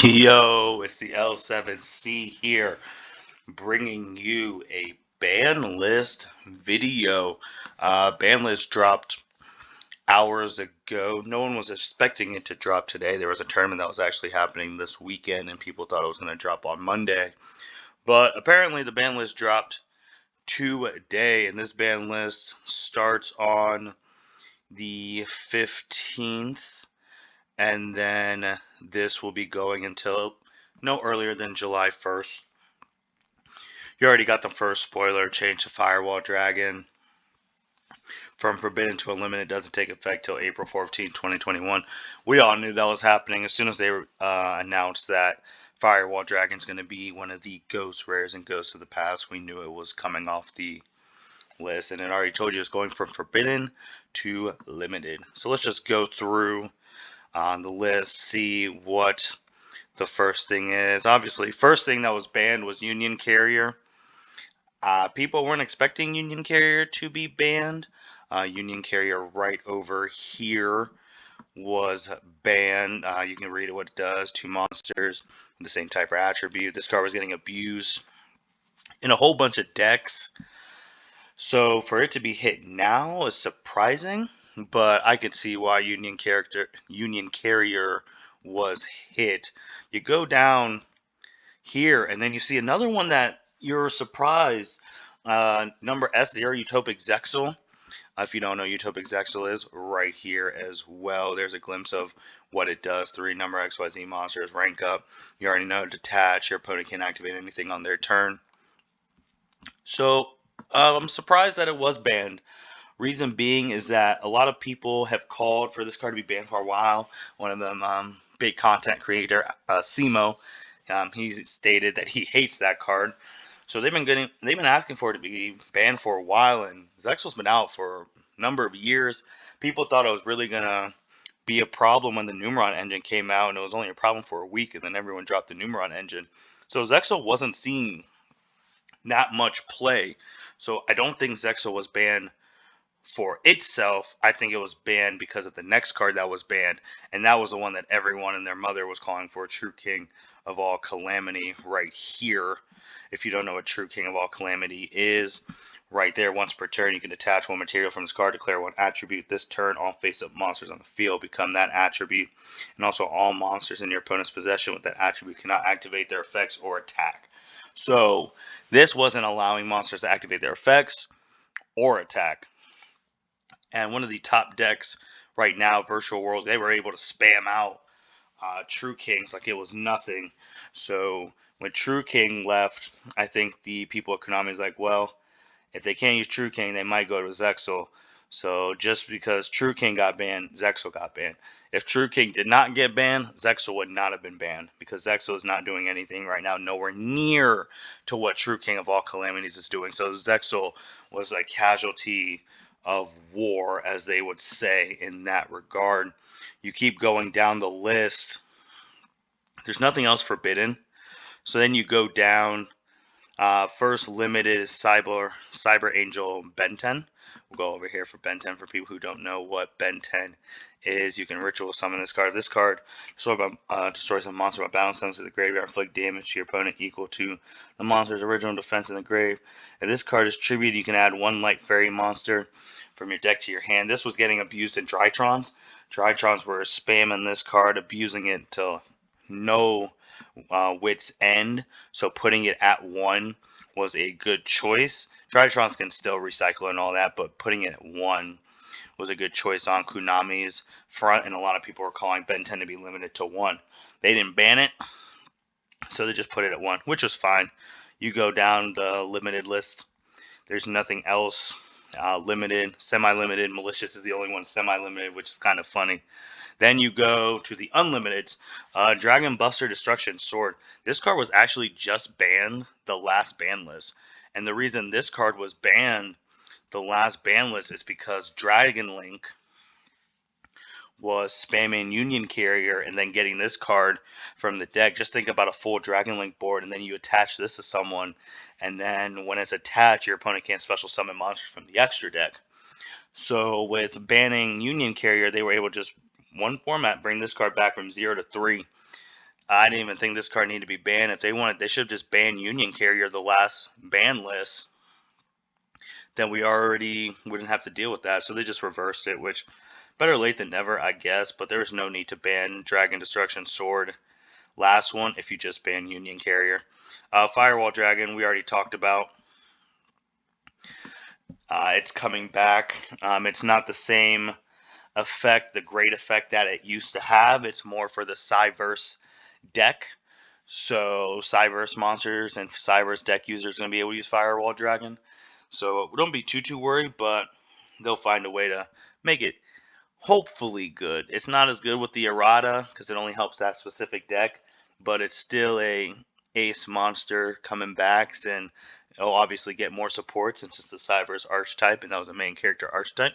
Yo, it's the L7C here, bringing you a ban list video. Ban list dropped hours ago. No one was expecting it to drop today. There was a tournament that was actually happening this weekend, and people thought it was going to drop on Monday. But apparently, the ban list dropped today, and this ban list starts on the 15th. And then this will be going until no earlier than July 1st. You already got the first spoiler, change to Firewall Dragon from Forbidden to Unlimited doesn't take effect till April 14th, 2021. We all knew that was happening as soon as they announced that Firewall Dragon is going to be one of the ghost rares and Ghosts of the Past. We knew it was coming off the list, and it already told you it's going from Forbidden to Limited. So let's just go through on the list, see what the first thing is. Obviously, first thing that was banned was Union Carrier. People weren't expecting Union Carrier to be banned. Union Carrier right over here was banned. You can read what it does. 2 monsters, the same type of attribute. This card was getting abused in a whole bunch of decks. So for it to be hit now is surprising, but I could see why Union Carrier was hit. You go down here, and then you see another one that you're surprised. Number S0, Utopic Zexal. If you don't know Utopic Zexal is, right here as well. There's a glimpse of what it does. 3 number XYZ monsters, rank up. You already know detach. Your opponent can't activate anything on their turn. So I'm surprised that it was banned. Reason being is that a lot of people have called for this card to be banned for a while. One of them, big content creator, Simo, he stated that he hates that card. So they've been asking for it to be banned for a while, and Zexal's been out for a number of years. People thought it was really gonna be a problem when the Numeron engine came out, and it was only a problem for a week, and then everyone dropped the Numeron engine. So Zexal wasn't seeing that much play. So I don't think Zexal was banned for itself. I think it was banned because of the next card that was banned, and that was the one that everyone and their mother was calling for, True King of All Calamity, right here. If you don't know what True King of All Calamity is, right there, once per turn, you can detach 1 material from this card, declare 1 attribute. This turn, all face-up monsters on the field become that attribute, and also all monsters in your opponent's possession with that attribute cannot activate their effects or attack. So this wasn't allowing monsters to activate their effects or attack. And one of the top decks right now, Virtual Worlds, they were able to spam out True Kings like it was nothing. So when True King left, I think the people at Konami is like, well, if they can't use True King, they might go to Zexal. So just because True King got banned, Zexal got banned. If True King did not get banned, Zexal would not have been banned, because Zexal is not doing anything right now, nowhere near to what True King of All Calamities is doing. So Zexal was a casualty of war, as they would say, in that regard. You keep going down the list. There's nothing else forbidden. So then you go down. First limited is Cyber Angel Ben 10. We'll go over here for Ben 10 for people who don't know what Ben 10 is. You can ritual summon this card. This card destroys a monster by battle sends to the graveyard, inflict damage to your opponent equal to the monster's original defense in the grave. If this card is tribute, you can add 1 light fairy monster from your deck to your hand. This was getting abused in Drytrons. Drytrons were spamming this card, abusing it till no wit's end. So putting it at 1 was a good choice. Drytrons can still recycle and all that, but putting it at 1 was a good choice on Konami's front, and a lot of people were calling Ben 10 to be limited to 1. They didn't ban it, so they just put it at 1, which is fine. You go down the limited list, there's nothing else. Limited, semi-limited, malicious is the only one semi-limited, which is kind of funny. Then you go to the unlimiteds. Dragon Buster Destruction Sword. This card was actually just banned the last ban list. And the reason this card was banned the last ban list is because Dragon Link was spamming Union Carrier and then getting this card from the deck. Just think about a full Dragon Link board, and then you attach this to someone, and then when it's attached, your opponent can't special summon monsters from the extra deck. So with banning Union Carrier, they were able to just one format bring this card back from 0 to 3. I didn't even think this card needed to be banned. If they wanted, they should have just banned Union Carrier, the last ban list. Then we already wouldn't have to deal with that. So they just reversed it, which better late than never, I guess. But there was no need to ban Dragon Destruction Sword last one if you just ban Union Carrier. Firewall Dragon, we already talked about. It's coming back. It's not the same effect, the great effect that it used to have. It's more for the Cyverse deck. So Cyverse monsters and Cyverse deck users are going to be able to use Firewall Dragon. So don't be too worried, but they'll find a way to make it hopefully good. It's not as good with the errata because it only helps that specific deck, but it's still a ace monster coming back, and it'll obviously get more support since it's the Cyverse archetype, and that was the main character archetype.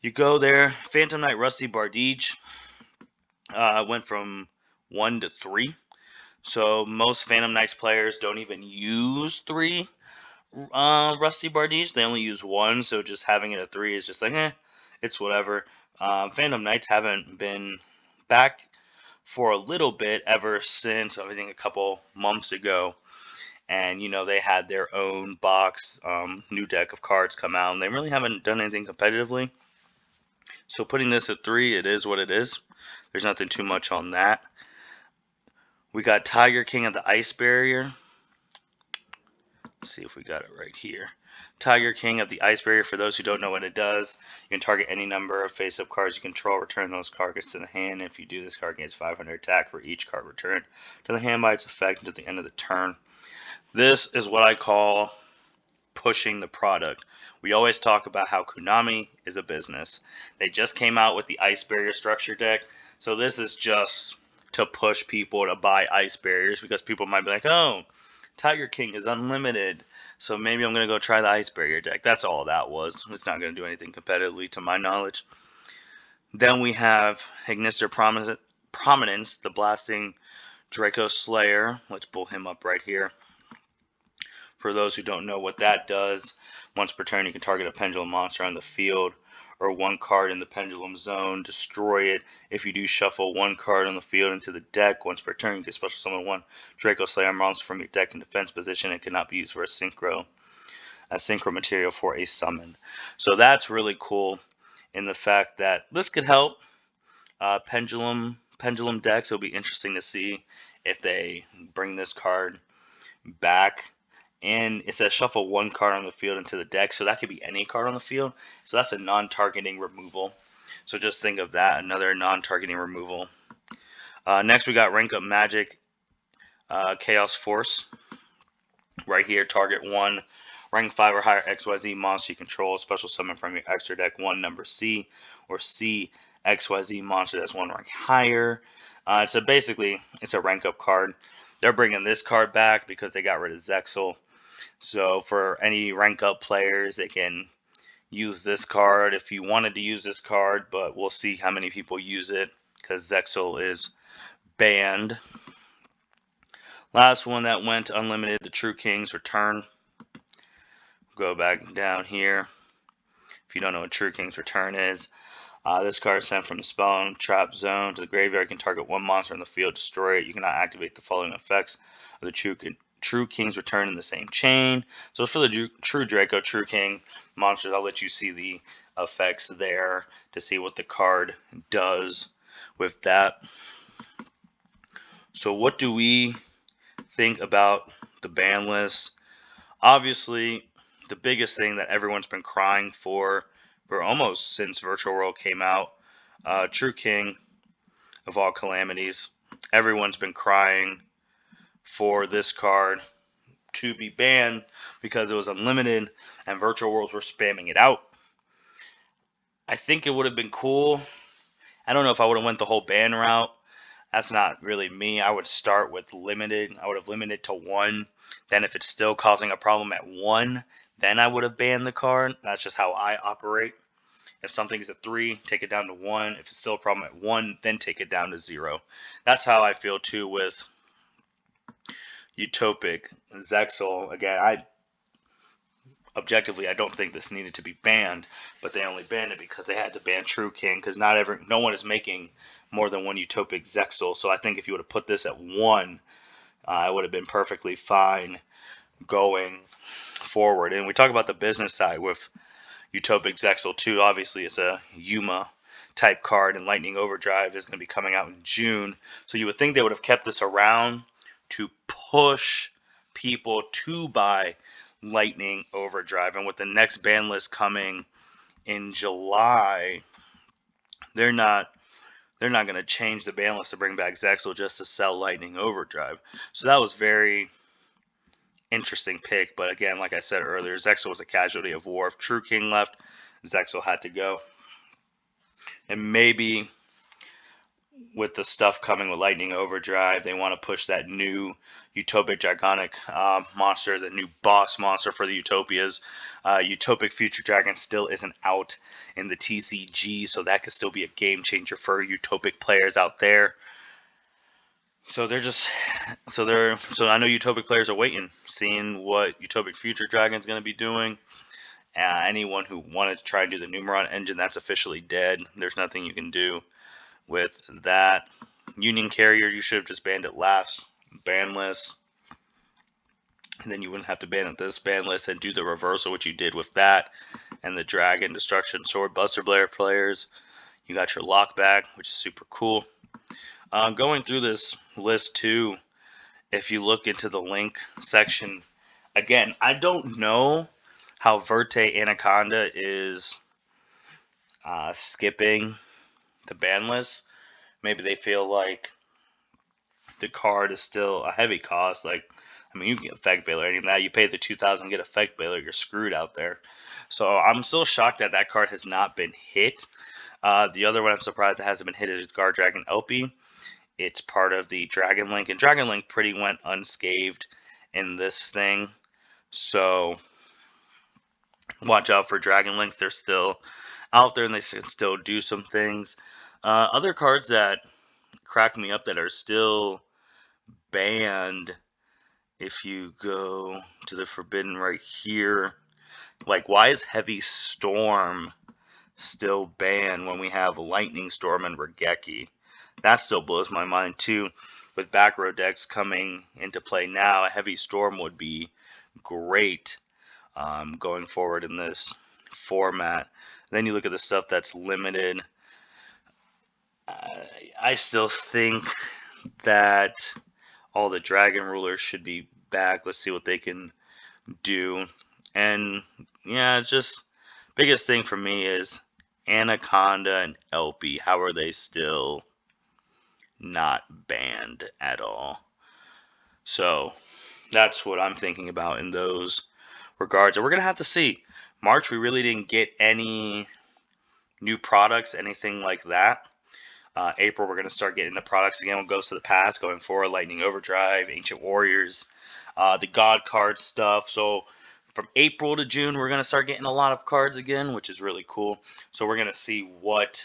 You go there, Phantom Knight Rusty Bardiche went from 1 to 3. So most Phantom Knights players don't even use 3 Rusty Bardiche. They only use 1, so just having it at 3 is just like, it's whatever. Phantom Knights haven't been back for a little bit ever since, I think, a couple months ago. And, they had their own box, new deck of cards come out, and they really haven't done anything competitively. So putting this at 3, it is what it is. There's nothing too much on that. We got Tiger King of the Ice Barrier. Let's see if we got it right here. Tiger King of the Ice Barrier, for those who don't know what it does, you can target any number of face-up cards you control, return those cards to the hand. If you do, this card gains 500 attack for each card returned to the hand by its effect until the end of the turn. This is what I call pushing the product. We always talk about how Konami is a business. They just came out with the Ice Barrier structure deck, so this is just to push people to buy Ice Barriers because people might be like, oh, Tiger King is unlimited, so maybe I'm going to go try the Ice Barrier deck. That's all that was. It's not going to do anything competitively to my knowledge. Then we have Ignister Prominence, the Blasting Draco Slayer. Let's pull him up right here. For those who don't know what that does, once per turn you can target a pendulum monster on the field or one card in the pendulum zone, destroy it. If you do shuffle one card on the field into the deck, once per turn you can special summon one Draco Slayer monster from your deck in defense position. It cannot be used for a synchro material for a summon. So that's really cool in the fact that this could help pendulum decks. It'll be interesting to see if they bring this card back. And it says shuffle one card on the field into the deck, so that could be any card on the field. So that's a non-targeting removal. So just think of that, another non-targeting removal. Next, we got Rank Up Magic Chaos Force. Right here, target one rank 5 or higher XYZ monster you control, special summon from your extra deck one number C, or C XYZ monster that's one rank higher. So basically, it's a rank up card. They're bringing this card back because they got rid of Zexal. So for any rank up players, they can use this card if you wanted to use this card, but we'll see how many people use it because Zexal is banned. Last one that went unlimited, the True King's Return. Go back down here. If you don't know what True King's Return is, this card is sent from the spell and trap zone to the graveyard. You can target one monster in the field, destroy it. You cannot activate the following effects of the True King's Return in the same chain. So for the True Draco, True King monsters, I'll let you see the effects there to see what the card does with that. So what do we think about the ban list? Obviously, the biggest thing that everyone's been crying for almost since Virtual World came out, True King of all calamities. Everyone's been crying for this card to be banned because it was unlimited and Virtual Worlds were spamming it out. I think it would have been cool. I don't know if I would have went the whole ban route. That's not really me. I would start with limited. I would have limited to 1. Then if it's still causing a problem at 1, then I would have banned the card. That's just how I operate. If something is a 3, take it down to 1. If it's still a problem at 1, then take it down to 0. That's how I feel too with Utopic Zexal. Again, objectively, I don't think this needed to be banned, but they only banned it because they had to ban True King because no one is making more than one utopic Zexal. So I think if you would have put this at 1, it would have been perfectly fine going forward. And we talk about the business side with Utopic Zexal 2. Obviously, it's a Yuma type card, and Lightning Overdrive is going to be coming out in June. So you would think they would have kept this around to push people to buy Lightning Overdrive. And with the next ban list coming in July, they're not going to change the ban list to bring back Zexal just to sell Lightning Overdrive. So that was very interesting pick. But again, like I said earlier, Zexal was a casualty of war. If True King left, Zexal had to go. And maybe with the stuff coming with Lightning Overdrive, they want to push that new Utopic Dragonic monster, the new boss monster for the Utopias. Utopic Future Dragon still isn't out in the TCG, so that could still be a game changer for Utopic players out there. So I know Utopic players are waiting, seeing what Utopic Future Dragon is going to be doing. Anyone who wanted to try and do the Numeron engine, that's officially dead. There's nothing you can do with that. Union Carrier, you should have just banned it last ban list. And then you wouldn't have to ban it this ban list and do the reversal, which you did with that. And the Dragon, Destruction, Sword, Buster Blair players. You got your lock back, which is super cool. Going through this list too, if you look into the link section, again, I don't know how Verte Anaconda is skipping the ban list. Maybe they feel like the card is still a heavy cost. Like, I mean, you can get Effect Veiler, any of that. You pay the 2,000, get Effect Veiler, you're screwed out there. So I'm still shocked that that card has not been hit. The other one I'm surprised it hasn't been hit is Guard Dragon LP. It's part of the Dragon Link, and Dragon Link pretty went unscathed in this thing. So watch out for Dragon Links. They're still out there, and they can still do some things. Other cards that crack me up that are still banned, if you go to the Forbidden right here, like, why is Heavy Storm still banned when we have Lightning Storm and Regeki? That still blows my mind too. With back row decks coming into play now, a Heavy Storm would be great going forward in this format. Then you look at the stuff that's limited. I still think that all the Dragon Rulers should be back. Let's see what they can do. And yeah, just biggest thing for me is Anaconda and LP. How are they still not banned at all? So that's what I'm thinking about in those regards. And we're going to have to see. March, we really didn't get any new products, anything like that. April, we're going to start getting the products again. What goes to the past going forward, Lightning Overdrive, Ancient Warriors, the God card stuff. So from April to June, we're going to start getting a lot of cards again, which is really cool. So we're going to see what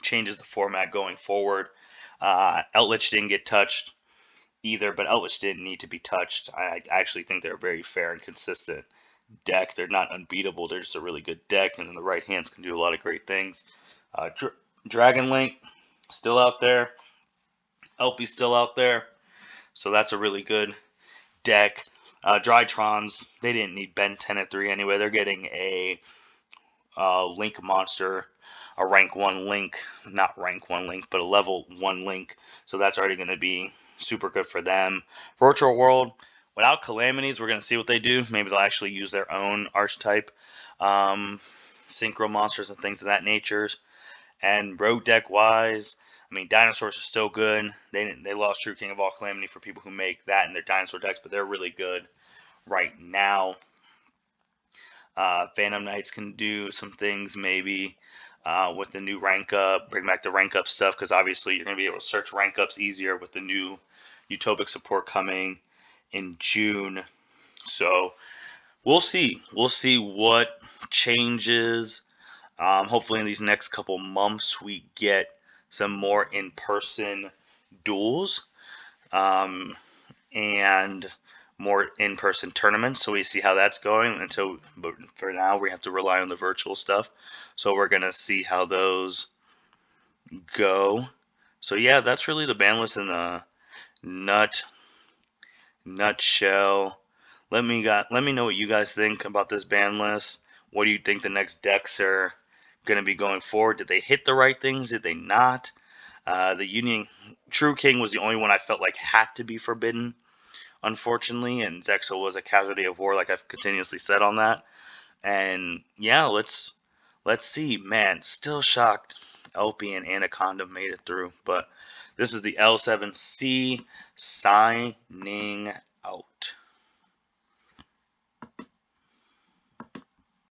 changes the format going forward. Outlich didn't get touched either, but Outlich didn't need to be touched. I actually think they're a very fair and consistent deck. They're not unbeatable. They're just a really good deck, and in the right hands can do a lot of great things. Dragon Link still out there. LP's still out there. So that's a really good deck. Drytrons, they didn't need Ben 10 at 3 anyway. They're getting a Link monster, a rank 1 Link, not rank 1 Link, but a level 1 Link. So that's already going to be super good for them. Virtual World, without Calamities, we're going to see what they do. Maybe they'll actually use their own archetype synchro monsters and things of that nature. And road deck wise, I mean, dinosaurs are still good. They lost True King of All Calamity for people who make that in their dinosaur decks, but they're really good right now. Phantom Knights can do some things maybe with the new rank up, bring back the rank up stuff, because obviously you're going to be able to search rank ups easier with the new Utopic support coming in June. So we'll see. We'll see what changes. Hopefully in these next couple months we get some more in-person duels and more in-person tournaments, so we see how that's going. But for now we have to rely on the virtual stuff, so we're gonna see how those go. So yeah, that's really the ban list in a nutshell. Let me know what you guys think about this ban list. What do you think the next decks are going to be going forward? Did they hit the right things? Did they not? The Union True King was the only one I felt like had to be forbidden, unfortunately, and Zexal was a casualty of war, like I've continuously said on that. And yeah, let's see. Man, still shocked LP and Anaconda made it through, but this is the L7C signing out.